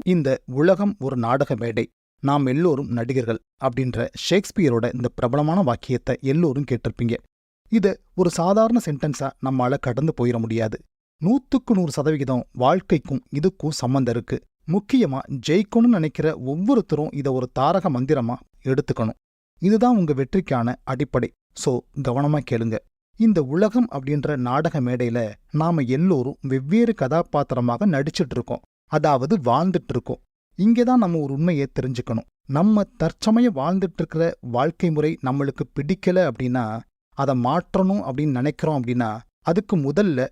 இந்த உலகம் ஒரு நாடக மேடை, நாம் எல்லோரும் நடிகர்கள் அப்படின்ற ஷேக்ஸ்பியரோட இந்த பிரபலமான வாக்கியத்தை எல்லோரும் கேட்டிருப்பீங்க. இதை ஒரு சாதாரண சென்டென்ஸா நம்மால கடந்து போயிட முடியாது. 100% வாழ்க்கைக்கும் இதுக்கும் சம்மந்தம் இருக்கு. முக்கியமா ஜெயிக்கணும்னு நினைக்கிற ஒவ்வொருத்தரும் இதை ஒரு தாரக மந்திரமா எடுத்துக்கணும். இதுதான் உங்க வெற்றிக்கான அடிப்படை. சோ கவனமா கேளுங்க. இந்த உலகம் அப்படின்ற நாடக மேடையில நாம எல்லோரும் வெவ்வேறு கதாபாத்திரமாக நடிச்சிட்டு இருக்கோம், அதாவது வாழ்ந்துட்டு இருக்கோம். இங்கேதான் நம்ம ஒரு உண்மையை தெரிஞ்சுக்கணும். நம்ம தற்சமயம் வாழ்ந்துட்டு இருக்கிற வாழ்க்கை முறை நம்மளுக்கு பிடிக்கல அப்படின்னா, அதை மாற்றணும் அப்படின்னு நினைக்கிறோம் அப்படின்னா, அதுக்கு முதல்ல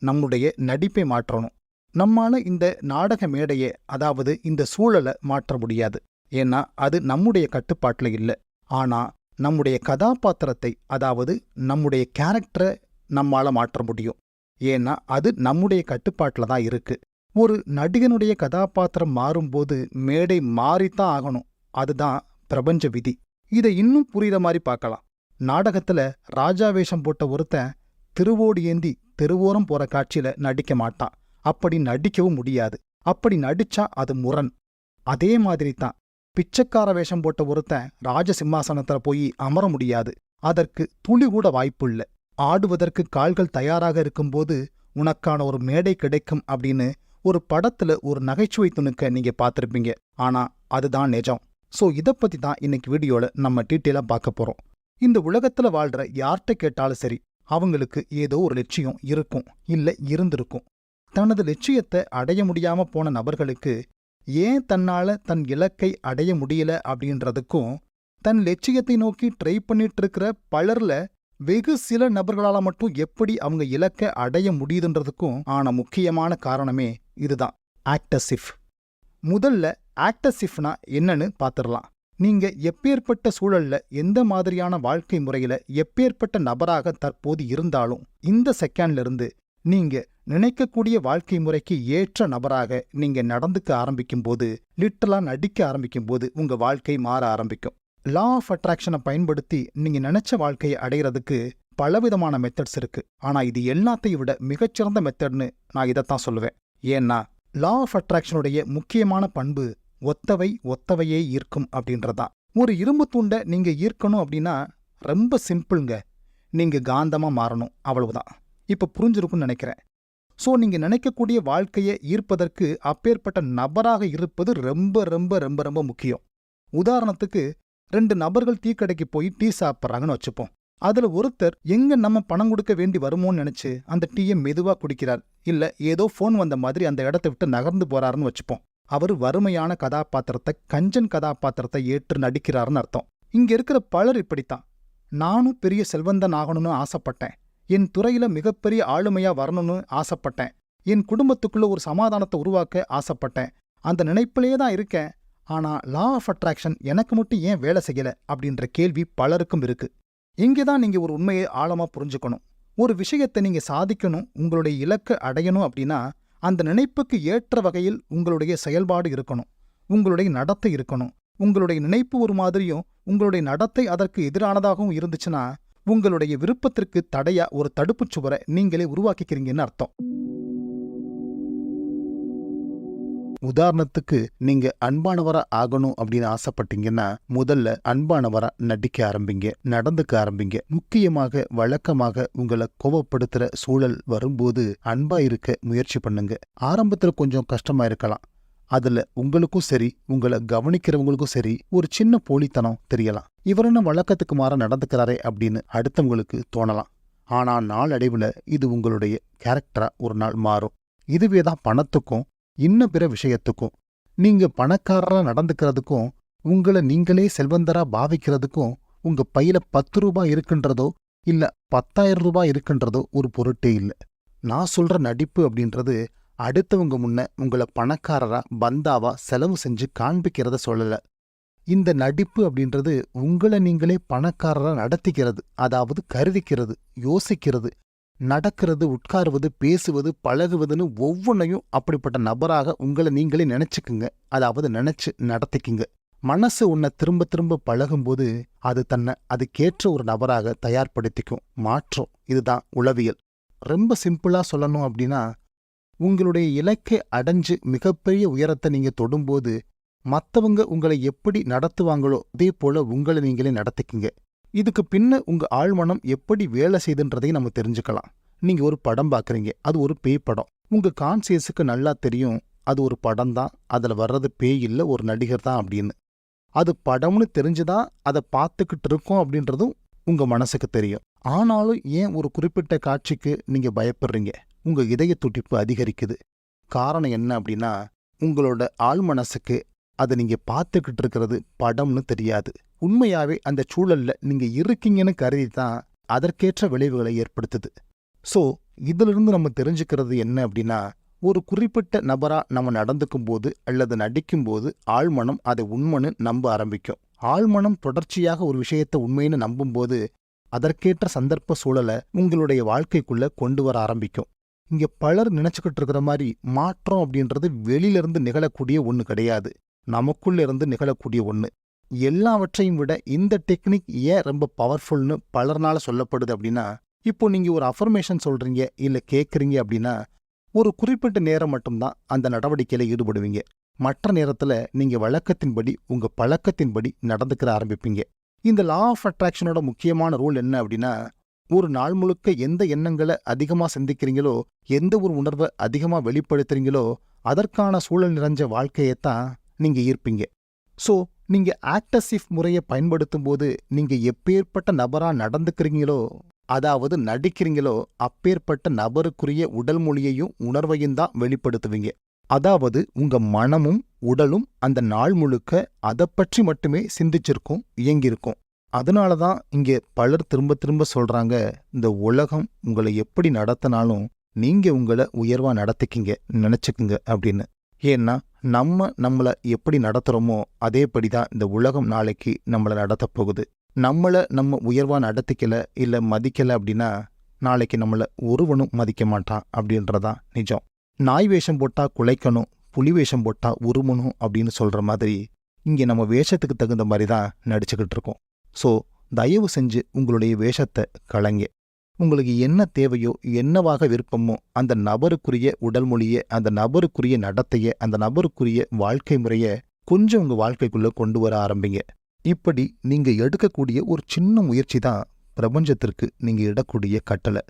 நம்முடைய நடிப்பை மாற்றணும். நம்மால இந்த நாடக மேடையை, அதாவது இந்த சூழலை மாற்ற முடியாது. ஏன்னா அது நம்முடைய கட்டுப்பாட்டில் இல்லை. ஆனா நம்முடைய கதாபாத்திரத்தை, அதாவது நம்முடைய கேரக்டரை நம்மால மாற்ற முடியும். ஏன்னா அது நம்முடைய கட்டுப்பாட்டில் தான் இருக்கு. ஒரு நடிகனுடைய கதாபாத்திரம் மாறும்போது மேடை மாறித்தான் ஆகணும். அதுதான் பிரபஞ்ச விதி. இதை இன்னும் புரியுற மாதிரி பார்க்கலாம். நாடகத்துல ராஜா வேஷம் போட்ட ஒருத்தன் திருவோடு ஏந்தி தெருவோரம் போற காட்சியில நடிக்க மாட்டான். அப்படி நடிக்கவும் முடியாது. அப்படி நடிச்சா அது முரண். அதே மாதிரி தான் பிச்சைக்கார வேஷம் போட்ட ஒருத்தன் ராஜ சிம்மாசனத்துல போய் அமர முடியாது. அதற்கு துளி கூட வாய்ப்பு இல்லை. ஆடுவதற்கு கால்கள் தயாராக இருக்கும்போது உனக்கான ஒரு மேடை கிடைக்கும் அப்படின்னு ஒரு படத்துல ஒரு நகைச்சுவை துணுக்க நீங்க பார்த்திருப்பீங்க. ஆனா அதுதான் நிஜம். சோ இதை பத்தி தான் இன்னைக்கு வீடியோல நம்ம டீட்டெயிலா பார்க்க போறோம். இந்த உலகத்துல வாழ்ற யார்கிட்ட கேட்டாலும் சரி, அவங்களுக்கு ஏதோ ஒரு லட்சியம் இருக்கும், இல்ல இருந்திருக்கும். தனது லட்சியத்தை அடைய முடியாம போன நபர்களுக்கு ஏன் தன்னால தன் இலக்கை அடைய முடியல அப்படின்றதுக்கும், தன் லட்சியத்தை நோக்கி ட்ரை பண்ணிட்டு இருக்கிற பலர்ல வெகு சில நபர்களால மட்டும் எப்படி அவங்க இலக்கை அடைய முடியுதுன்றதுக்கும் ஆன முக்கியமான காரணமே இதுதான், ஆக்டர்ஷிப். முதல்ல ஆக்டர்ஷிப்னா என்னன்னு பார்த்துடலாம். நீங்க எப்பேற்பட்ட சூழல்ல, எந்த மாதிரியான வாழ்க்கை முறையில, எப்பேற்பட்ட நபராக தற்போது இருந்தாலும், இந்த செகண்ட்ல இருந்து நீங்க நினைக்கக்கூடிய வாழ்க்கை முறைக்கு ஏற்ற நபராக நீங்க நடந்துக்க ஆரம்பிக்கும் போது, லிட்டரலா நடிக்க ஆரம்பிக்கும் போது உங்க வாழ்க்கை மாற ஆரம்பிக்கும். லா ஆஃப் அட்ராக்ஷனை பயன்படுத்தி நீங்க நினைச்ச வாழ்க்கையை அடைகிறதுக்கு பலவிதமான மெத்தட்ஸ் இருக்கு. ஆனா இது எல்லாத்தையும் விட மிகச்சிறந்த மெத்தட்னு நான் இதைத்தான் சொல்லுவேன். ஏன்னா லா ஆஃப் அட்ராக்ஷனுடைய முக்கியமான பண்பு ஒத்தவையே ஈர்க்கும் அப்படின்றதான். ஒரு இரும்பு தூண்டை நீங்க ஈர்க்கணும் அப்படின்னா ரொம்ப சிம்பிள்ங்க. நீங்க காந்தமா மாறணும், அவ்வளவுதான். இப்ப புரிஞ்சிருக்கும்னு நினைக்கிறேன். சோ நீங்க நினைக்கக்கூடிய வாழ்க்கையை ஈர்ப்பதற்கு அப்பேற்பட்ட நபராக இருப்பது ரொம்ப ரொம்ப ரொம்ப ரொம்ப முக்கியம். உதாரணத்துக்கு 2 நபர்கள் டீ கடைக்கு போய் டீ சாப்பிட்றாங்கன்னு வச்சுப்போம். அதுல ஒருத்தர் எங்க நம்ம பணம் கொடுக்க வேண்டி வருமோன்னு நினைச்சு அந்த டீயை மெதுவா குடிக்கிறார். இல்ல ஏதோ போன் வந்த மாதிரி அந்த இடத்த விட்டு நகர்ந்து போறாருன்னு வச்சுப்போம். அவர் வறுமையான கதாபாத்திரத்தை, கஞ்சன் கதாபாத்திரத்தை ஏற்று நடிக்கிறாருன்னு அர்த்தம். இங்க இருக்கிற பலர் இப்படித்தான். நானும் பெரிய செல்வந்தன் ஆகணும்னு ஆசைப்பட்டேன், என் துறையில மிகப்பெரிய ஆளுமையா வரணும்னு ஆசைப்பட்டேன், என் குடும்பத்துக்குள்ள ஒரு சமாதானத்தை உருவாக்க ஆசைப்பட்டேன், அந்த நினைப்பிலே தான் இருக்கேன். ஆனா லா ஆஃப் அட்ராக்ஷன் எனக்கு மட்டும் ஏன் வேலை செய்யல அப்படின்ற கேள்வி பலருக்கும் இருக்கு. இங்கேதான் நீங்க ஒரு உண்மையை ஆழமா புரிஞ்சுக்கணும். ஒரு விஷயத்தை நீங்க சாதிக்கணும், உங்களுடைய இலக்கை அடையணும் அப்படின்னா அந்த நினைப்புக்கு ஏற்ற வகையில் உங்களுடைய செயல்பாடு இருக்கணும், உங்களுடைய நடத்தை இருக்கணும். உங்களுடைய நினைப்பு ஒரு மாதிரியும் உங்களுடைய நடத்தை அதற்கு எதிரானதாகவும் இருந்துச்சுன்னா உங்களுடைய விருப்பத்திற்கு தடையா ஒரு தடுப்புச் சுவரை நீங்களே உருவாக்கிக்கிறீங்கன்னு அர்த்தம். உதாரணத்துக்கு நீங்க அன்பானவரா ஆகணும் அப்படின்னு ஆசைப்பட்டீங்கன்னா முதல்ல அன்பானவரா நடிக்க ஆரம்பிங்க, நடந்துக்க ஆரம்பிங்க. முக்கியமாக வழக்கமாக உங்களை கோபப்படுத்துற சூழல் வரும்போது அன்பா இருக்க முயற்சி பண்ணுங்க. ஆரம்பத்துல கொஞ்சம் கஷ்டமா இருக்கலாம். அதுல உங்களுக்கும் சரி, உங்களை கவனிக்கிறவங்களுக்கும் சரி ஒரு சின்ன போலித்தனம் தெரியலாம். இவர் என்ன வழக்கத்துக்கு மாற நடந்துக்கிறாரே அப்படின்னு அடுத்தவங்களுக்கு தோணலாம். ஆனா நாளடைவுல இது உங்களுடைய கேரக்டரா ஒரு நாள் மாறும். இதுவேதான் பணத்துக்கும் இன்னும் பிற விஷயத்துக்கும். நீங்க பணக்காரரா நடந்துக்கிறதுக்கும், உங்களை நீங்களே செல்வந்தரா பாவிக்கிறதுக்கும் உங்க பையில 10 ரூபாய் இருக்குன்றதோ இல்ல 10,000 ரூபாய் இருக்குன்றதோ ஒரு பொருட்டே இல்லை. நான் சொல்ற நடிப்பு அப்படின்றது அடுத்தவங்க முன்ன உங்களை பணக்காரரா பந்தாவா செலவு செஞ்சு காண்பிக்கிறத சொல்லல. இந்த நடிப்பு அப்படின்றது உங்களை நீங்களே பணக்காரரா நடத்திக்கிறது, அதாவது கருதிக்கிறது, யோசிக்கிறது, நடக்கிறது, உட்காருவது, பேசுவது, பழகுவதுன்னு ஒவ்வொன்றையும் அப்படிப்பட்ட நபராக உங்களை நீங்களே நினைச்சுக்குங்க, அதாவது நினைச்சு நடத்திக்குங்க. மனசு உன்னை திரும்ப திரும்ப பழகும்போது அது தன்னை அதுக்கேற்ற ஒரு நபராக தயார்படுத்திக்கும், மாற்றும். இதுதான் உளவியல். ரொம்ப சிம்பிளா சொல்லணும் அப்படின்னா, உங்களுடைய இலக்கை அடைஞ்சு மிகப்பெரிய உயரத்தை நீங்க தொடும்போது மத்தவங்க உங்களை எப்படி நடத்துவாங்களோ அதே போல உங்களை நீங்களே நடத்திக்கிங்க. இதுக்கு பின்ன உங்க ஆழ்மனம் எப்படி வேலை செய்துன்றதையும் நம்ம தெரிஞ்சுக்கலாம். நீங்க ஒரு படம் பார்க்குறீங்க, அது ஒரு பேய் படம். உங்க கான்சியஸுக்கு நல்லா தெரியும் அது ஒரு படம் தான், அதுல வர்றது பேய் இல்ல ஒரு நடிகர் தான் அப்படின்னு. அது படம்னு தெரிஞ்சுதான் அதை பார்த்துக்கிட்டு இருக்கோம் அப்படின்றதும் உங்க மனசுக்கு தெரியும். ஆனாலும் ஏன் ஒரு குறிப்பிட்ட காட்சிக்கு நீங்க பயப்படுறீங்க? உங்க இதய துடிப்பு அதிகரிக்குது. காரணம் என்ன அப்படின்னா, உங்களோட ஆழ்மனசுக்கு அதை நீங்க பார்த்துக்கிட்டு இருக்கிறது படம்னு தெரியாது. உண்மையாவே அந்த சூழல்ல நீங்க இருக்கீங்கன்னு கருதி தான் அதற்கேற்ற விளைவுகளை ஏற்படுத்துது. ஸோ இதிலிருந்து நம்ம தெரிஞ்சுக்கிறது என்ன அப்படின்னா, ஒரு குறிப்பிட்ட நபரா நம்ம நடந்துக்கும் போது அல்லது நடிக்கும்போது ஆழ்மனம் அதை உண்மைன்னு நம்ப ஆரம்பிக்கும். ஆழ்மனம் தொடர்ச்சியாக ஒரு விஷயத்தை உண்மைன்னு நம்பும்போது அதற்கேற்ற சந்தர்ப்ப சூழலை உங்களுடைய வாழ்க்கைக்குள்ள கொண்டு வர ஆரம்பிக்கும். இங்க பலர் நினைச்சுக்கிட்டு இருக்கிற மாதிரி மாற்றம் அப்படின்றது வெளியிலிருந்து நிகழக்கூடிய ஒன்று கிடையாது, நமக்குள்ள இருந்து நிகழக்கூடிய ஒன்று. எல்லாவற்றையும் விட இந்த டெக்னிக் ஏன் ரொம்ப பவர்ஃபுல்னு பலர்னால சொல்லப்படுது அப்படின்னா, இப்போ நீங்க ஒரு அஃபர்மேஷன் சொல்றீங்க இல்ல கேட்குறீங்க அப்படின்னா ஒரு குறிப்பிட்ட நேரம் மட்டும்தான் அந்த நடவடிக்கையில ஈடுபடுவீங்க. மற்ற நேரத்துல நீங்க வழக்கத்தின்படி உங்க பழக்கத்தின்படி நடந்துக்கிற ஆரம்பிப்பீங்க. இந்த லா ஆஃப் அட்ராக்ஷனோட முக்கியமான ரூல் என்ன அப்படின்னா, ஒரு நாள் முழுக்க எந்த எண்ணங்களை அதிகமா சிந்திக்கிறீங்களோ, எந்த ஒரு உணர்வை அதிகமா வெளிப்படுத்துறீங்களோ அதற்கான சூழல் நிறைஞ்ச வாழ்க்கையைத்தான் நீங்க ஈர்ப்பீங்க. ஸோ நீங்க ஆக்டசிவ் முறையை பயன்படுத்தும் போது நீங்க எப்பேற்பட்ட நபரா நடந்துக்கிறீங்களோ, அதாவது நடிக்கிறீங்களோ, அப்பேற்பட்ட நபருக்குரிய உடல் மொழியையும் உணர்வையும் தான் வெளிப்படுத்துவீங்க. அதாவது உங்க மனமும் உடலும் அந்த நாள் முழுக்க அதை பற்றி மட்டுமே சிந்திச்சிருக்கும், இயங்கியிருக்கும். அதனால தான் இங்கே பலர் திரும்ப திரும்ப சொல்றாங்க, இந்த உலகம் உங்களை எப்படி நடத்தினாலும் நீங்க உங்களை உயர்வா நடத்திக்கிங்க, நினைச்சுக்குங்க அப்படின்னு. ஏன்னா நம்மளை எப்படி நடத்துறோமோ அதேபடிதான் இந்த உலகம் நாளைக்கு நம்மளை நடத்தப் போகுது. நம்மளை நம்ம உயர்வா நடத்திக்கல இல்ல மதிக்கல அப்படின்னா நாளைக்கு நம்மளை ஒருவனும் மதிக்க மாட்டான் அப்படின்றதான் நிஜம். நாய் வேஷம் போட்டா குலைக்கணும், புலி வேஷம் போட்டா உருமணும் அப்படின்னு சொல்ற மாதிரி இங்கே நம்ம வேஷத்துக்கு தகுந்த மாதிரி தான் நடிச்சுக்கிட்டு இருக்கோம். ஸோ தயவு செஞ்சு உங்களுடைய வேஷத்தை களைங்க. உங்களுக்கு என்ன தேவையோ, என்னவாக விருப்பமோ அந்த நபருக்குரிய உடல் மொழியை, அந்த நபருக்குரிய நடத்தையை, அந்த நபருக்குரிய வாழ்க்கை முறையை கொஞ்சம் உங்க வாழ்க்கைக்குள்ள கொண்டு வர ஆரம்பிங்க. இப்படி நீங்க எடுக்கக்கூடிய ஒரு சின்ன முயற்சி தான் பிரபஞ்சத்திற்கு நீங்க இடக்கூடிய கட்டளை.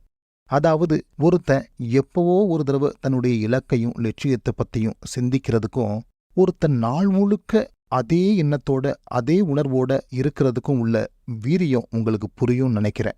அதாவது ஒருத்தன் எப்பவோ ஒரு தடவை தன்னுடைய இலக்கையும் லட்சியத்தை பத்தியும் சிந்திக்கிறதுக்கும், ஒருத்தன் நாள் முழுக்க அதே எண்ணத்தோட அதே உணர்வோட இருக்கிறதுக்கும் உள்ள வீரியம் உங்களுக்கு புரியும் நினைக்கிறேன்.